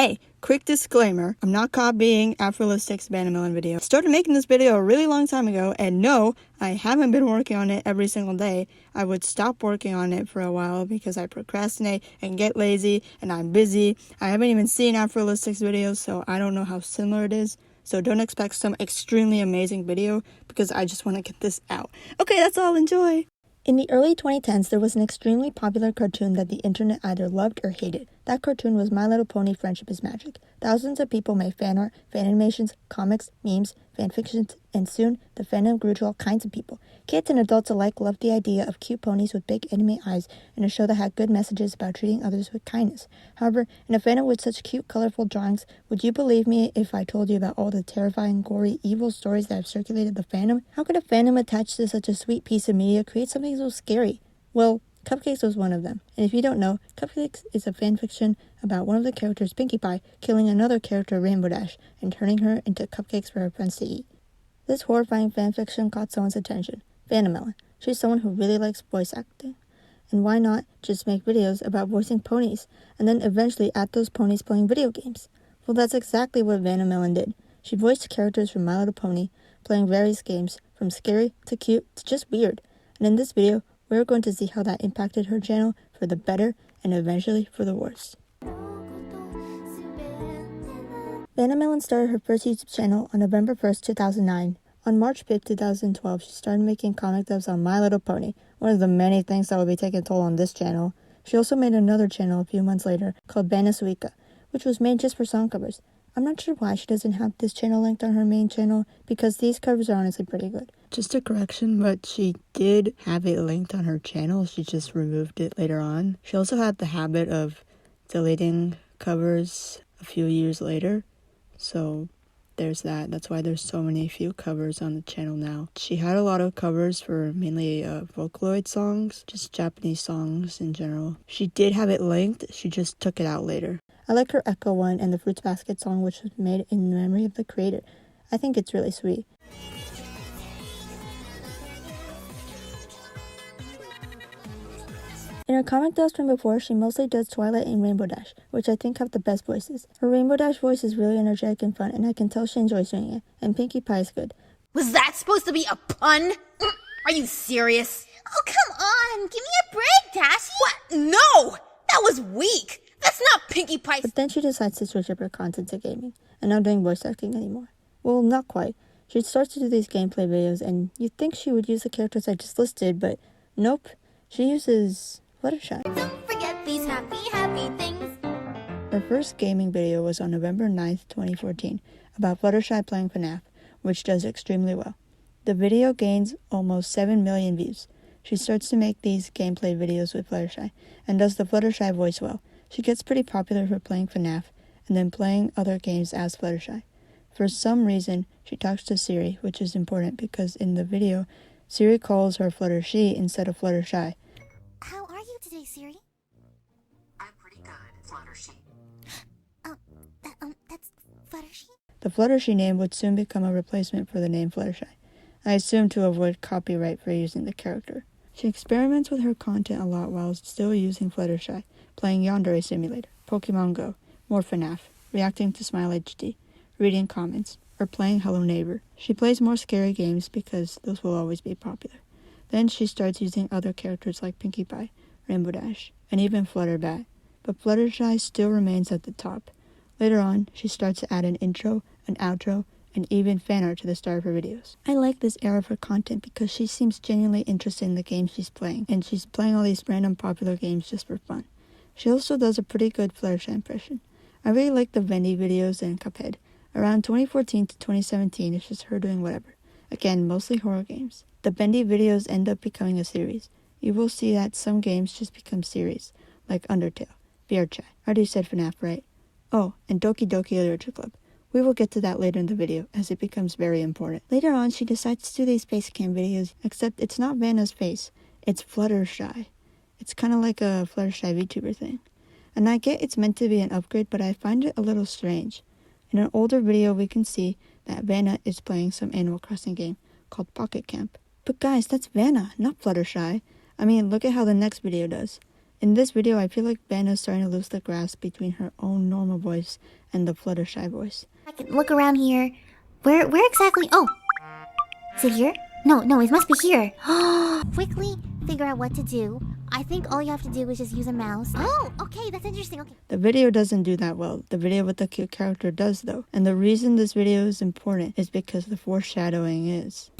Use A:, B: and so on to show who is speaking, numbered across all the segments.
A: Hey, quick disclaimer, I'm not copying Afrolistic's Vannamelon video. I started making this video a really long time ago, and no, I haven't been working on it every single day. I would stop working on it for a while because I procrastinate and get lazy, and I'm busy. I haven't even seen Afrolistic's videos, so I don't know how similar it is. So don't expect some extremely amazing video because I just want to get this out. Okay, that's all. Enjoy! In the early 2010s, there was an extremely popular cartoon that the internet either loved or hated. That cartoon was My Little Pony: Friendship is Magic. Thousands of people made fan art, fan animations, comics, memes, fan fictions, and soon the fandom grew to all kinds of people. Kids and adults alike loved the idea of cute ponies with big anime eyes and a show that had good messages about treating others with kindness. However, in a fandom with such cute, colorful drawings, would you believe me if I told you about all the terrifying, gory, evil stories that have circulated the fandom? How could a fandom attached to such a sweet piece of media create something so scary? Well, Cupcakes was one of them. And if you don't know, Cupcakes is a fanfiction about one of the characters, Pinkie Pie, killing another character, Rainbow Dash, and turning her into cupcakes for her friends to eat. This horrifying fanfiction caught someone's attention, Vannamelon. She's someone who really likes voice acting. And why not just make videos about voicing ponies, and then eventually add those ponies playing video games? Well, that's exactly what Vannamelon did. She voiced characters from My Little Pony, playing various games, from scary to cute to just weird. And in this video, we're going to see how that impacted her channel for the better and eventually for the worse. Vannamelon started her first YouTube channel on November 1st, 2009. On March 5th, 2012, she started making comic dubs on My Little Pony, one of the many things that will be taking a toll on this channel. She also made another channel a few months later called Vannamonika, which was made just for song covers. I'm not sure why she doesn't have this channel linked on her main channel, because these covers are honestly pretty good. Just a correction, but she did have it linked on her channel, she just removed it later on. She also had the habit of deleting covers a few years later, so there's that. That's why there's so few covers on the channel now. She had a lot of covers for mainly Vocaloid songs, just Japanese songs in general. She did have it linked, she just took it out later. I like her Echo one and the Fruits Basket song, which was made in memory of the creator. I think it's really sweet. In her comic dubs from before, she mostly does Twilight and Rainbow Dash, which I think have the best voices. Her Rainbow Dash voice is really energetic and fun, and I can tell she enjoys doing it. And Pinkie Pie is good.
B: Was that supposed to be a pun? Are you serious? Oh, come on. Give me a break, Dashi. What? No! That was weak. That's not Pinkie Pie.
A: But then she decides to switch up her content to gaming, and not doing voice acting anymore. Well, not quite. She starts to do these gameplay videos, and you'd think she would use the characters I just listed, but nope. She uses Fluttershy.
B: Don't forget these happy things.
A: Her first gaming video was on November 9th, 2014, about Fluttershy playing FNAF, which does extremely well. The video gains almost 7 million views. She starts to make these gameplay videos with Fluttershy, and does the Fluttershy voice well. She gets pretty popular for playing FNAF, and then playing other games as Fluttershy. For some reason, she talks to Siri, which is important because in the video, Siri calls her Fluttershy instead of Fluttershy.
B: How are you today, Siri?
C: I'm pretty good, Fluttershy.
B: That's Fluttershy?
A: The Fluttershy name would soon become a replacement for the name Fluttershy. I assume to avoid copyright for using the character. She experiments with her content a lot while still using Fluttershy, playing Yandere Simulator, Pokemon Go, more FNAF, reacting to Smile HD, reading comments, or playing Hello Neighbor. She plays more scary games because those will always be popular. Then she starts using other characters like Pinkie Pie, Rainbow Dash, and even Flutterbat. But Fluttershy still remains at the top. Later on, she starts to add an intro, an outro, and even fan art to the start of her videos. I like this era of her content because she seems genuinely interested in the games she's playing, and she's playing all these random popular games just for fun. She also does a pretty good Fluttershy impression. I really like the Vendy videos and Cuphead. Around 2014 to 2017, it's just her doing whatever. Again, mostly horror games. The Bendy videos end up becoming a series. You will see that some games just become series, like Undertale, VRChat. I already said FNAF, right? Oh, and Doki Doki Literature Club. We will get to that later in the video, as it becomes very important. Later on, she decides to do these face cam videos, except it's not Vanna's face, it's Fluttershy. It's kind of like a Fluttershy VTuber thing. And I get it's meant to be an upgrade, but I find it a little strange. In an older video, we can see that Vanna is playing some Animal Crossing game called Pocket Camp. But guys, that's Vanna, not Fluttershy. I mean, look at how the next video does. In this video, I feel like Vanna's starting to lose the grasp between her own normal voice and the Fluttershy voice.
D: I can look around here. Where exactly? Oh, is it here? No, it must be here. Quickly figure out what to do. I think all you have to do is just use a mouse. Oh, okay, that's interesting. Okay.
A: The video doesn't do that well. The video with the cute character does though. And the reason this video is important is because the foreshadowing is.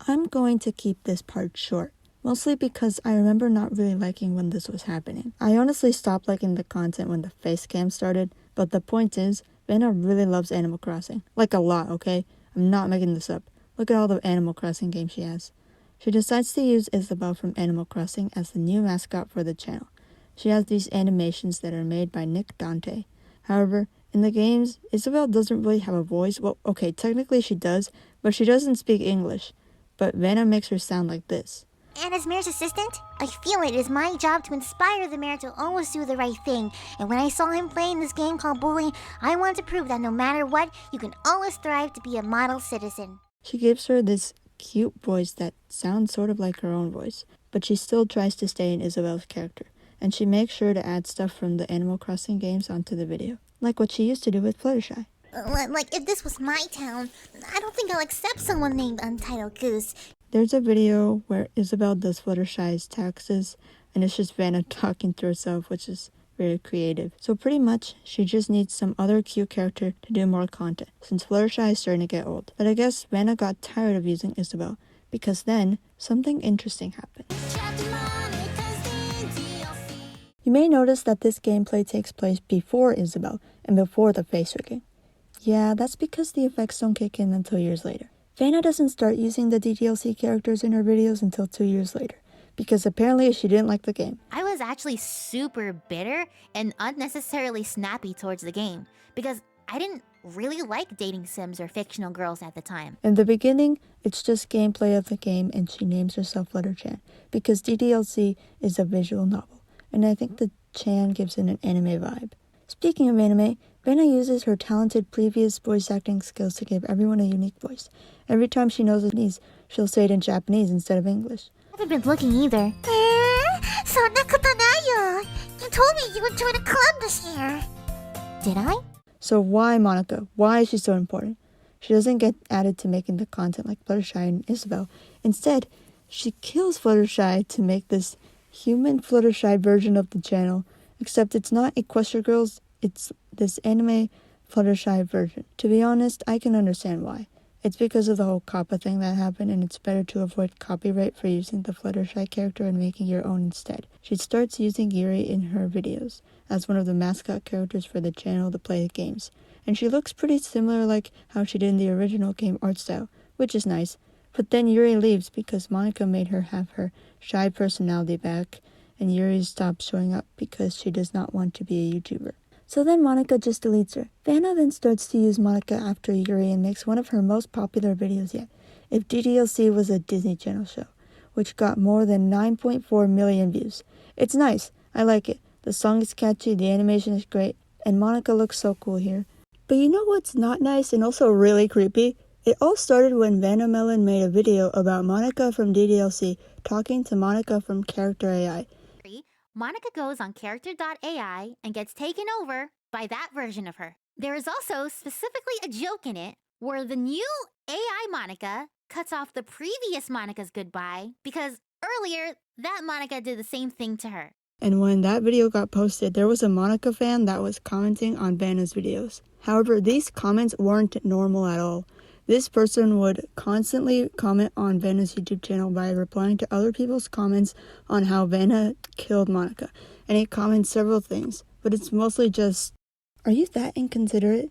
A: I'm going to keep this part short. Mostly because I remember not really liking when this was happening. I honestly stopped liking the content when the face cam started, but the point is, Vanna really loves Animal Crossing. Like a lot, okay? I'm not making this up. Look at all the Animal Crossing games she has. She decides to use Isabelle from Animal Crossing as the new mascot for the channel. She has these animations that are made by Nick Dante. However, in the games, Isabelle doesn't really have a voice. Well, okay, technically she does, but she doesn't speak English. But Vanna makes her sound like this.
D: And as Mayor's assistant, I feel it is my job to inspire the mayor to always do the right thing. And when I saw him playing this game called Bully, I want to prove that no matter what, you can always thrive to be a model citizen.
A: She gives her this cute voice that sounds sort of like her own voice, but she still tries to stay in Isabelle's character. And she makes sure to add stuff from the Animal Crossing games onto the video, like what she used to do with Fluttershy.
D: Like, if this was my town, I don't think I'll accept someone named Untitled Goose.
A: There's a video where Isabelle does Fluttershy's taxes, and it's just Vanna talking to herself, which is very creative. So pretty much, she just needs some other cute character to do more content, since Fluttershy is starting to get old. But I guess Vanna got tired of using Isabelle, because then, something interesting happened. You may notice that this gameplay takes place before Isabelle, and before the face rigging. Yeah, that's because the effects don't kick in until years later. Vanna doesn't start using the DDLC characters in her videos until 2 years later, because apparently she didn't like the game.
D: I was actually super bitter and unnecessarily snappy towards the game, because I didn't really like dating sims or fictional girls at the time.
A: In the beginning, it's just gameplay of the game and she names herself Flutterchan, because DDLC is a visual novel, and I think the Chan gives it an anime vibe. Speaking of anime, Vanna uses her talented previous voice acting skills to give everyone a unique voice. Every time she knows Japanese, she'll say it in Japanese instead of English.
D: I haven't been looking either. You told me you would join a club this year. Did I?
A: So why Monika? Why is she so important? She doesn't get added to making the content like Fluttershy and Isabelle. Instead, she kills Fluttershy to make this human Fluttershy version of the channel. Except it's not Equestria Girls, it's this anime Fluttershy version. To be honest, I can understand why. It's because of the whole COPPA thing that happened, and it's better to avoid copyright for using the Fluttershy character and making your own instead. She starts using Yuri in her videos as one of the mascot characters for the channel to play the games. And she looks pretty similar like how she did in the original game art style, which is nice. But then Yuri leaves because Monika made her have her shy personality back, and Yuri stops showing up because she does not want to be a YouTuber. So then Monika just deletes her. Vanna then starts to use Monika after Yuri and makes one of her most popular videos yet, If DDLC Was a Disney Channel Show, which got more than 9.4 million views. It's nice, I like it. The song is catchy, the animation is great, and Monika looks so cool here. But you know what's not nice and also really creepy? It all started when Vannamelon made a video about Monika from DDLC talking to Monika from Character AI.
D: Monika goes on character.ai and gets taken over by that version of her. There is also specifically a joke in it where the new AI Monika cuts off the previous Monika's goodbye because earlier that Monika did the same thing to her.
A: And when that video got posted, there was a Monika fan that was commenting on Vanna's videos. However, these comments weren't normal at all. This person would constantly comment on Vanna's YouTube channel by replying to other people's comments on how Vanna killed Monika. And he comments several things, but it's mostly just, are you that inconsiderate?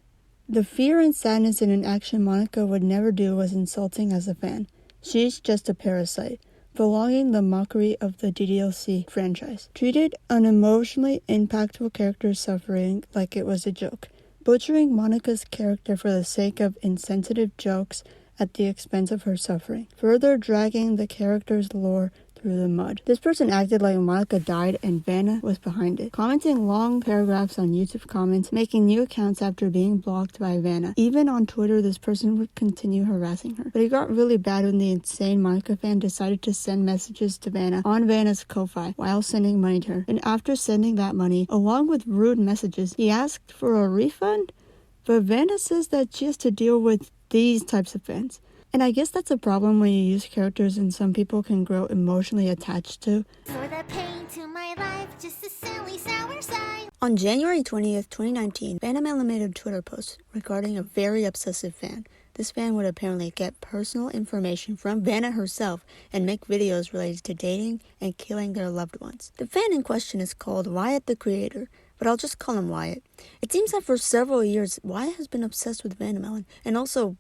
A: The fear and sadness in an action Monika would never do was insulting as a fan. She's just a parasite, belonging the mockery of the DDLC franchise. Treated an emotionally impactful character's suffering like it was a joke. Butchering Monika's character for the sake of insensitive jokes at the expense of her suffering, further dragging the character's lore through through the mud. This person acted like Monika died and Vanna was behind it, commenting long paragraphs on YouTube comments, making new accounts after being blocked by Vanna. Even on Twitter, this person would continue harassing her. But it got really bad when the insane Monika fan decided to send messages to Vanna on Vanna's Ko-Fi while sending money to her. And after sending that money, along with rude messages, he asked for a refund? But Vanna says that she has to deal with these types of fans. And I guess that's a problem when you use characters and some people can grow emotionally attached to.
D: For the pain to my life, just a silly sour side.
A: On January 20th, 2019, Vannamelon made a Twitter post regarding a very obsessive fan. This fan would apparently get personal information from Vanna herself and make videos related to dating and killing their loved ones. The fan in question is called Vannadeacreator, but I'll just call him Wyatt. It seems that for several years, Wyatt has been obsessed with Vannamelon and also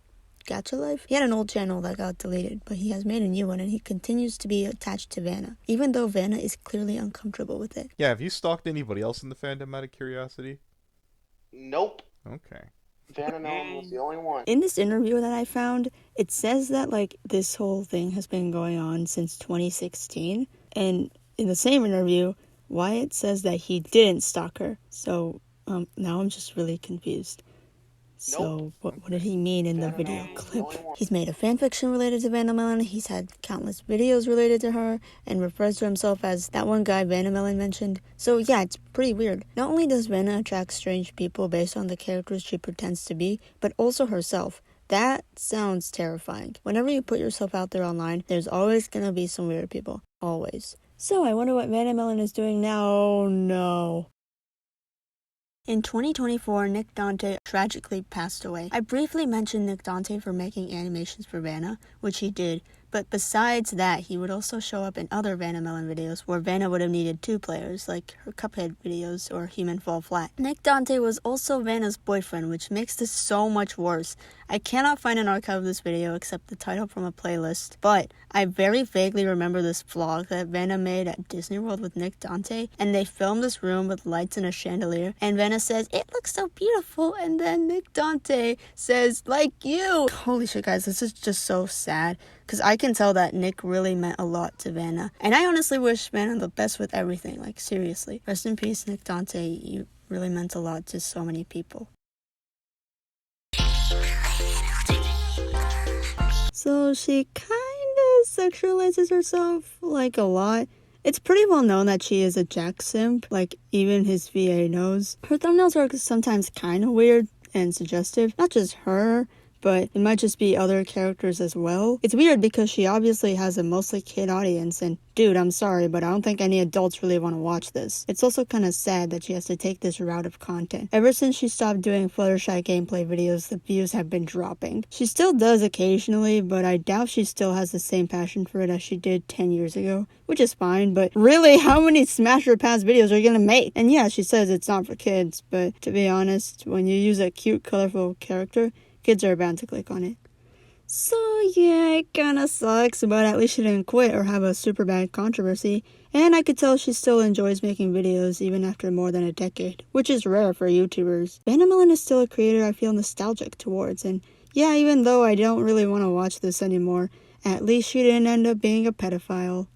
A: Gacha Life. He had an old channel that got deleted, but he has made a new one and he continues to be attached to Vanna, even though Vanna is clearly uncomfortable with it.
E: Yeah, have you stalked anybody else in the fandom out of curiosity?
F: Nope.
E: Okay.
F: Vannamelon was the only one.
A: In this interview that I found, it says that this whole thing has been going on since 2016, and in the same interview, Wyatt says that he didn't stalk her. So now I'm just really confused. So what did he mean in the video clip? He's made a fanfiction related to Vannamelon, he's had countless videos related to her, and refers to himself as that one guy Vannamelon mentioned. So yeah, it's pretty weird. Not only does Vanna attract strange people based on the characters she pretends to be, but also herself. That sounds terrifying. Whenever you put yourself out there online, there's always gonna be some weird people. Always. So I wonder what Vannamelon is doing now. Oh no. In 2024, Nick Dante tragically passed away. I briefly mentioned Nick Dante for making animations for Vanna, which he did, but besides that, he would also show up in other Vannamelon videos where Vanna would have needed 2 players, like her Cuphead videos or Human Fall Flat. Nick Dante was also Vanna's boyfriend, which makes this so much worse. I cannot find an archive of this video except the title from a playlist, but I very vaguely remember this vlog that Vanna made at Disney World with Nick Dante, and they filmed this room with lights and a chandelier, and Vanna says, "It looks so beautiful," and then Nick Dante says, "Like you." Holy shit, guys, this is just so sad, because I can tell that Nick really meant a lot to Vanna, and I honestly wish Vanna the best with everything, seriously. Rest in peace, Nick Dante, you really meant a lot to so many people. So she kind of sexualizes herself, a lot. It's pretty well known that she is a Jack simp, even his VA knows. Her thumbnails are sometimes kind of weird and suggestive. Not just her, but it might just be other characters as well. It's weird because she obviously has a mostly kid audience, and dude, I'm sorry, but I don't think any adults really want to watch this. It's also kind of sad that she has to take this route of content. Ever since she stopped doing Fluttershy gameplay videos, the views have been dropping. She still does occasionally, but I doubt she still has the same passion for it as she did 10 years ago, which is fine, but really, how many Smash or Pass videos are you gonna make? And yeah, she says it's not for kids, but to be honest, when you use a cute, colorful character, kids are bound to click on it. So yeah, it kinda sucks, but at least she didn't quit or have a super bad controversy, and I could tell she still enjoys making videos even after more than a decade, which is rare for YouTubers. Vannamelon is still a creator I feel nostalgic towards, and yeah, even though I don't really want to watch this anymore, at least she didn't end up being a pedophile.